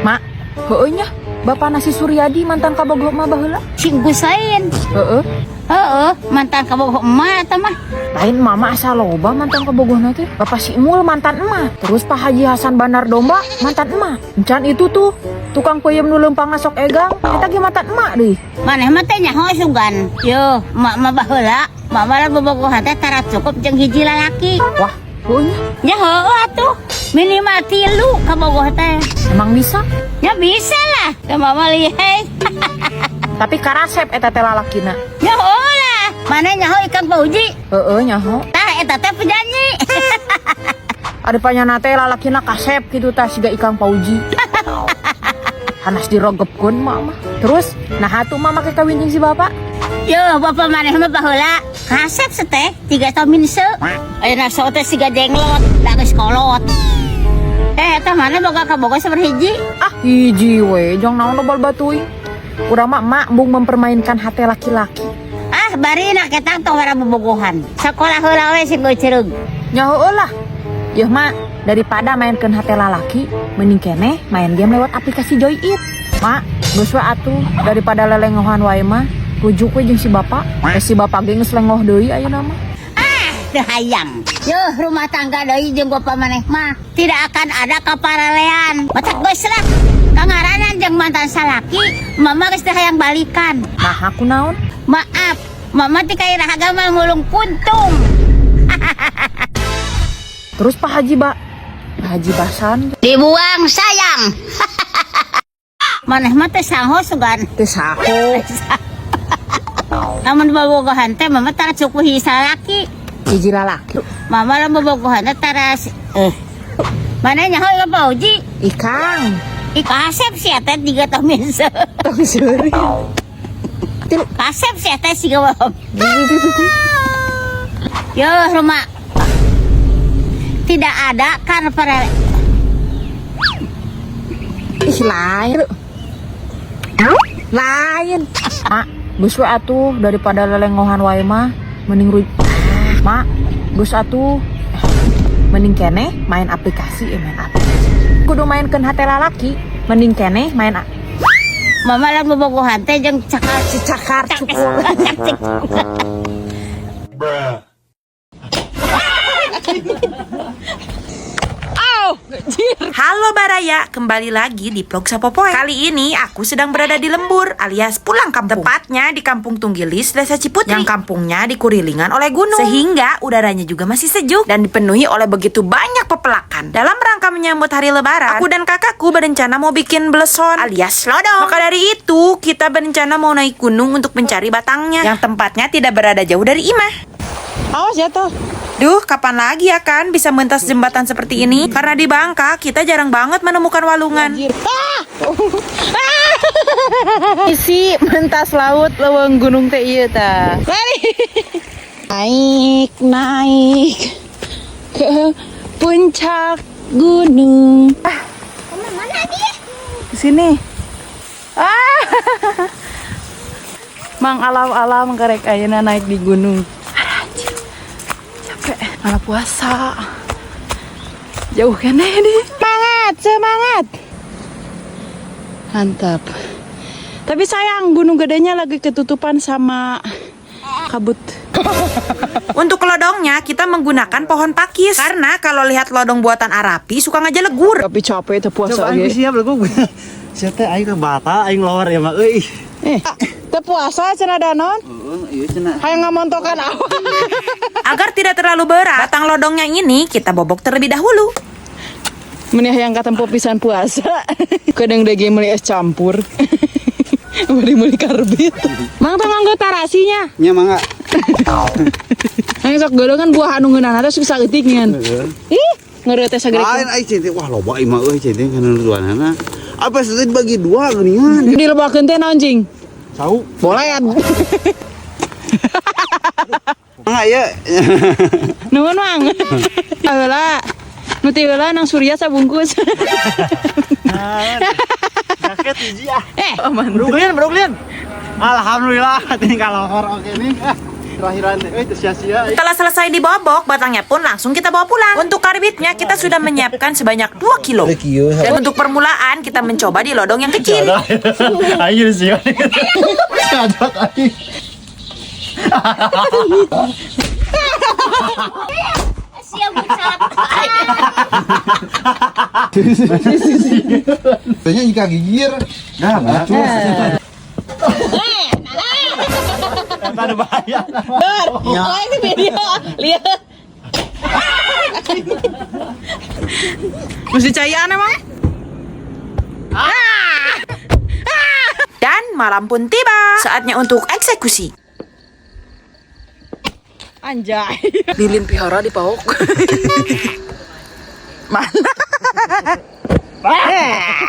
Mak, heueuh nya. Bapak Nasi Suryadi mantan kabogoh mah baheula. Sing gusain. Heeh. Mantan kabogoh emak eta mah. Lain mama asal loba mantan kabogohna teh. Bapak si Mul mantan emak. Terus Pak Haji Hasan Bandar Domba mantan emak. Encan itu tuh tukang peuyeum nu leumpang ngasok egang eta ge mantan emak deui. Maneh mah teh nyaho sugan. Yo, emak mah baheula. Emak mah bobogohan teh tara cukup jeung hiji lalaki. Wah, heueuh nya. Nyaho atuh. Minimal 3 kabogoh teh. Emang bisa? Ya bisa lah. Ke mama lihai. Tapi karasep eta teh lalakina. Nyaho lah. Mana nyaho ikan pauji? Heeh nyaho. Tah eta teh penyanyi. Ada panyana teh lalakina kasep kitu tah siga ikang pauji. Hanas dirogepkeun mah. Terus nah atuh mah make kawin jeung si bapak. Yo, bapak maneh mah baheula. Kasep seteh 3 tahun minse. Ayeuna sok teh siga jenglot, da geus kolot. Eta mana boga kabogoh saberhiji? Ah, hiji we, jong naon lo bal batuy. Urang mah emak bung mempermainkan hati laki-laki. Ah, bari nak ketang tong wara bobogohan. Sakola heula we sing geucereug. Nya heueuh lah. Yeuh mak, daripada mainkeun hati lalaki, mending keneh main game lewat aplikasi Joy It. Mak, geus we atuh daripada lelengohan wae mah, rujuk we jeung si bapak. Si bapak ge geus lengoh deui ayeuna mah. Teu hayang. Yo, rumah tangga deui jeung bapak maneh mah tidak akan ada kaparalean. Matak geus lah. Kangaranan jeung mantan salaki, mama geus teu hayang balikan. Nah, aku naon? Maaf, mama ti kairahaga mah ngulung puntung. Terus Pak Haji Basan Dibuang sayang. Maneh mah teh sanho sugan. teh saho. Namun bobogohan teh mama tara cukup hiji salaki. Hiji lalaki. Mama lah bobogohan teh tara mana nyaho ieu pauji? Ikang. Kasep sih teh 3 tahun minse. Tong seuri. Kasep sih teh siga wahom. Yo, rumah tidak ada kan para Lain. Mak, geus we atuh daripada lelengohan wae mah mending Mak, geus atuh mending keneh main aplikasi. Kudu mainkeun hate lalaki, mending keneh main mama lah bobogohan teh jeung cakar cukur. Halo Baraya, kembali lagi di vlog Sapopoe. Kali ini aku sedang berada di lembur alias pulang kampung. Tepatnya di Kampung Tunggilis, Desa Ciputri. Yang kampungnya dikurilingan oleh gunung. Sehingga udaranya juga masih sejuk dan dipenuhi oleh begitu banyak pepelakan. Dalam rangka menyambut hari lebaran, aku dan kakakku berencana mau bikin bleson alias lodong. Maka dari itu, kita berencana mau naik gunung untuk mencari batangnya. Yang tempatnya tidak berada jauh dari Imah. Awas jatuh. Duh, kapan lagi ya kan bisa mentas jembatan seperti ini? Karena di Bangka kita jarang banget menemukan walungan. Isi mentas laut leuweung gunung teh ieu tah. Naik ke puncak gunung. mana dia? Di sini. Mang alam-alam karek ayeuna naik di gunung. Malah puasa jauh kan ini. Semangat mantap. Tapi sayang gunung gedenya lagi ketutupan sama kabut. Untuk lodongnya kita menggunakan pohon pakis karena kalau lihat lodong buatan Arapi suka ngajelegur. Tapi capek itu puasa ge. Siap lagu. Siap teh aing ke bata aing lawar ya mah euy. Teu puasa cenah danon? Iya cenah. Hayang ngamontokan awak. Agar tidak terlalu berat, batang lodongnya ini kita bobok terlebih dahulu. Menih yang katempo pisan puasa. Kadang dege meuli es campur. Meuli karbit. Mang tong nganggo tarasinya. Nya mangga. Yang sok golongan buah anu ngeunana teh susah geutik ngan. Ih, ngeureut teh sagerek. Lain ai cinti wah loba imah euy cinti kana duanana. Apa sih dibagi 2 geuningan. Dilebakeun teh naon cing? Tahu. Bolet. Mangga ya. Nuhun mang. Heula. Nu ti heula nang Surya sabungkus. Jaket hiji ah. Aman. Brooklyn. Alhamdulillah tinggal lohor oke nih. terakhiran itu sia-sia. Setelah selesai dibobok, batangnya pun langsung kita bawa pulang. Untuk karbitnya kita sudah menyiapkan sebanyak 2 kilo. Dan untuk permulaan kita mencoba di lodong yang kecil. Ayo sih. Ada ayo. Siap besar. Tanya jika gigir. Nah, Ada bahaya. Oh ini video, lihat. Mesti cairan emang? Dan malam pun tiba. Saatnya untuk eksekusi. Anjay. Lilin pihara di pauk. Mana?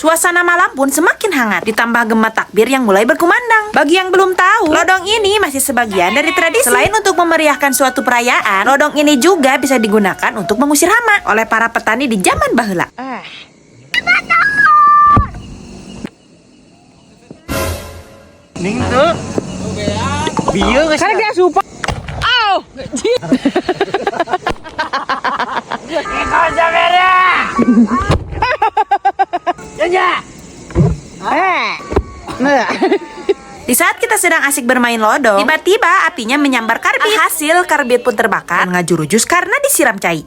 Suasana malam pun semakin hangat, ditambah gema takbir yang mulai berkumandang. Bagi yang belum tahu, lodong ini masih sebagian dari tradisi. Selain untuk memeriahkan suatu perayaan, lodong ini juga bisa digunakan untuk mengusir hama oleh para petani di zaman baheula. Ning tuh. Bieu geus. Karena dia supa. Au. Di saat kita sedang asik bermain lodong, tiba-tiba apinya menyambar karbit. Hasil karbit pun terbakar dan ngajurujus karena disiram cai.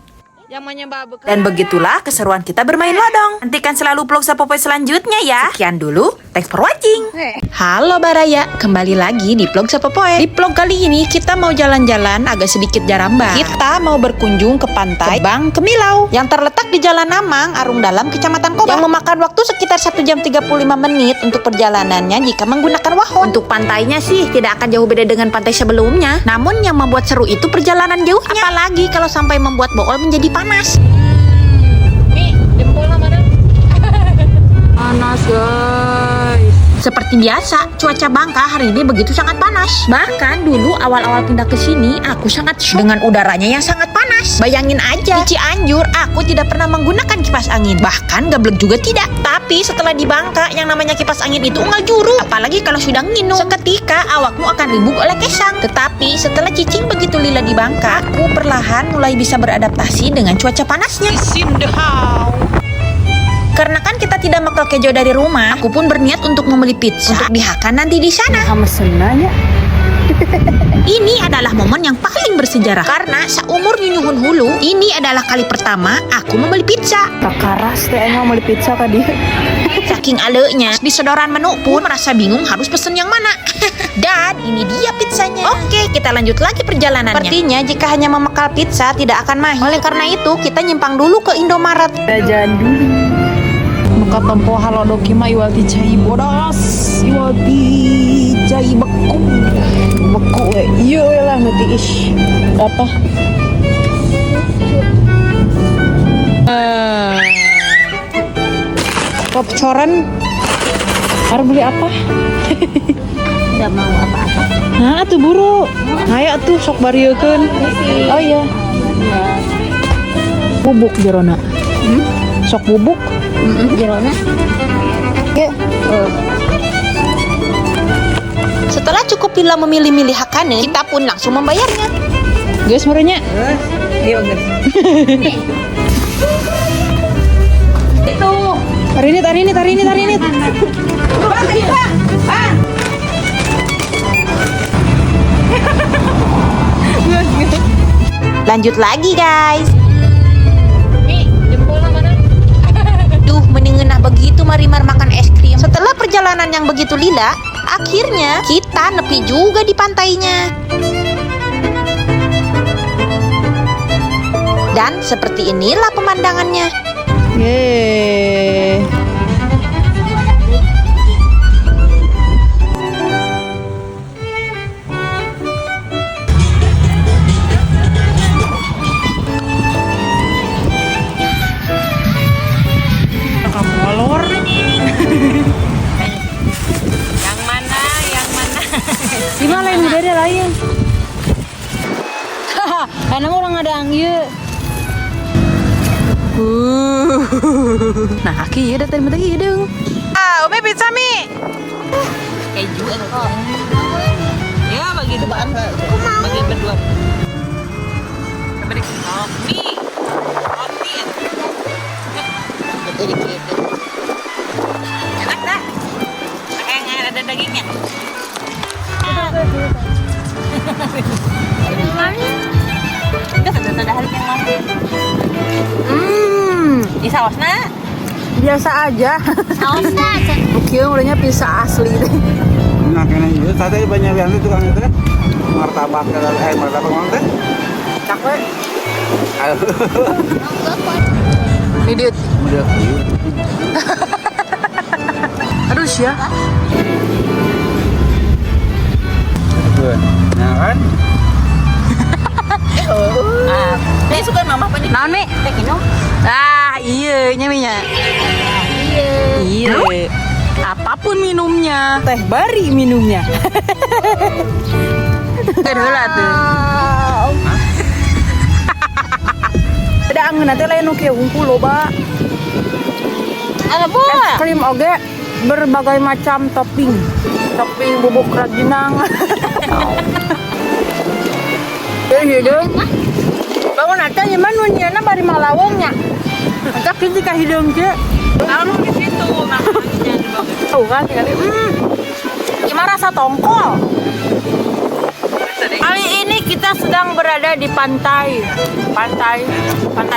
Yang menyembah bekas. Dan begitulah keseruan kita bermain lodong. Nantikan selalu vlog Sapopoy selanjutnya ya. Sekian dulu, thanks for watching. Halo Baraya, kembali lagi di vlog Sapopoy. Di vlog kali ini kita mau jalan-jalan agak sedikit jarambang. Kita mau berkunjung ke pantai Bang Kemilau yang terletak di Jalan Namang, Arung Dalam, Kecamatan Kobak. Yang memakan waktu sekitar 1 jam 35 menit untuk perjalanannya jika menggunakan wahon. Untuk pantainya sih tidak akan jauh beda dengan pantai sebelumnya. Namun yang membuat seru itu perjalanan jauhnya. Apalagi kalau sampai membuat bool menjadi panas. Nih, jempolnya mana? Panas guys. Seperti biasa, cuaca Bangka hari ini begitu sangat panas. Bahkan dulu awal-awal pindah ke sini, aku sangat shock dengan udaranya yang sangat panas. Bayangin aja, di Cianjur aku tidak pernah menggunakan kipas angin. Bahkan gablek juga tidak. Tapi setelah di Bangka, yang namanya kipas angin itu unggal juru. Apalagi kalau sudah nginum. Seketika awakmu akan ribuk oleh kesang. Tetapi setelah cicing begitu lila di Bangka, aku perlahan mulai bisa beradaptasi dengan cuaca panasnya. Karena kan kita tidak makan kejo dari rumah, aku pun berniat untuk membeli pizza untuk dihakan nanti di sana. Ini adalah momen yang paling bersejarah karena seumur Nyunyuhun Hulu, ini adalah kali pertama aku membeli pizza. Karas teh mau beli pizza tadi. Saking alenya, di sedoran menu pun merasa bingung harus pesen yang mana. Dan ini dia pizzanya. Oke, kita lanjut lagi perjalanannya. Sepertinya jika hanya memekal pizza tidak akan mahir. Oleh karena itu, kita nyimpang dulu ke Indomaret. Jajan dulu. Muka tempo halodoki mah iwal ti cai bodas. Iwal ti cai beku. Beku iya lah mati ish. Apa? Popcoran. Harus beli apa? Tidak mau apa-apa. Nah, atuh buru. Hayo atuh sok bariekeun. Oh iya. Bubuk jerona. Sok bubuk. Jerona. Ya. Setelah cukup lila memilih-milih hakane, kita pun langsung membayarnya. Guys, murahnya. Ayo, guys. Itu. Tarinit. Lanjut lagi guys. Nih, jempolnya mana? Duh, menengenah begitu marimar makan es krim. Setelah perjalanan yang begitu lila, akhirnya kita nepi juga di pantainya. Dan seperti inilah pemandangannya. Yeay. Molor. Yang mana? Di mana yang udah ada lain? Karena orang ada angin. Nah, aki ya datang bentar hidung. Ah, Umi pizza Mi. Keju. Ya, bagi itu bahan. Bagi Enak dah. Kayaknya ada dagingnya. Udah ada hari yang lalu. Di sausna Biasa aja. Sausna, Cen. Kieu ulahnya pisah asli deh. Nah, kena itu tadi banyak yang itu kan itu. Martabak martabak mana teh? Cakwe. Ayo. Lidit. Udah. Aduh sia. Nah kan? Ini suka mama apa nih? Naon Mi? Teh kinong. Ah, iya nya Mi nya. Iya. Apapun minumnya. Teh bari minumnya. Kedua tuh. Ada angin teh lain oke unggul loba. Ada bu. Es krim oge berbagai macam topping. Topping bubuk rajinang. Iya dong. Bangun aja nyaman nunyana bari malawongnya. Entah kita kahidung ke. Kalau di situ makanya juga. Tahu kan kali. Gimana rasa tongkol? Kali ini kita sedang berada di pantai. Pantai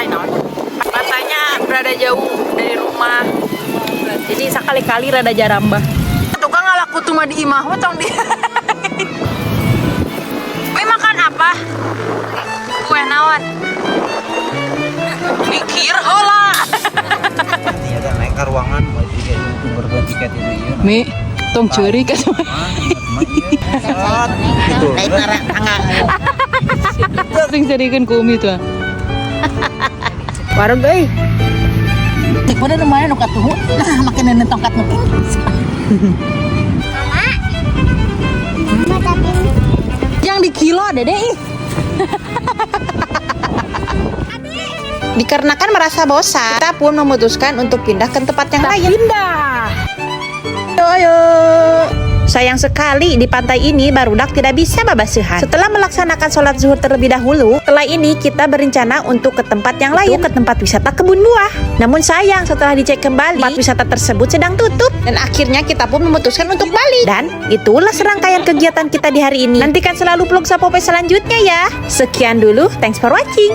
naon? Pantainya berada jauh dari rumah. Jadi sekali-kali rada jarambah. Tukang ngalaku tuh mah di imah tong di. Wih makan apa? Kue naon? Mikir heula. Iya, ada naik ke ruangan mau tiket YouTuber buat tiket itu iya. Mi, tong curi kan. Gitu. Lain arah tangga. Sing cerikeun ku Umi tuh. Warung euy. Cek pada lumayan nu katuhu. Nah, makin neun tongkat nu. Yang di kilo Dede ih. Dikarenakan merasa bosan, kita pun memutuskan untuk pindah ke tempat yang lain. Pindah. Ayo. Sayang sekali di pantai ini barudak tidak bisa babasuhan. Setelah melaksanakan sholat zuhur terlebih dahulu, setelah ini kita berencana untuk ke tempat yang lain, ke tempat wisata kebun buah. Namun sayang setelah dicek kembali, tempat wisata tersebut sedang tutup dan akhirnya kita pun memutuskan untuk balik. Dan itulah serangkaian kegiatan kita di hari ini. Nantikan selalu vlog Sapope selanjutnya ya. Sekian dulu, thanks for watching.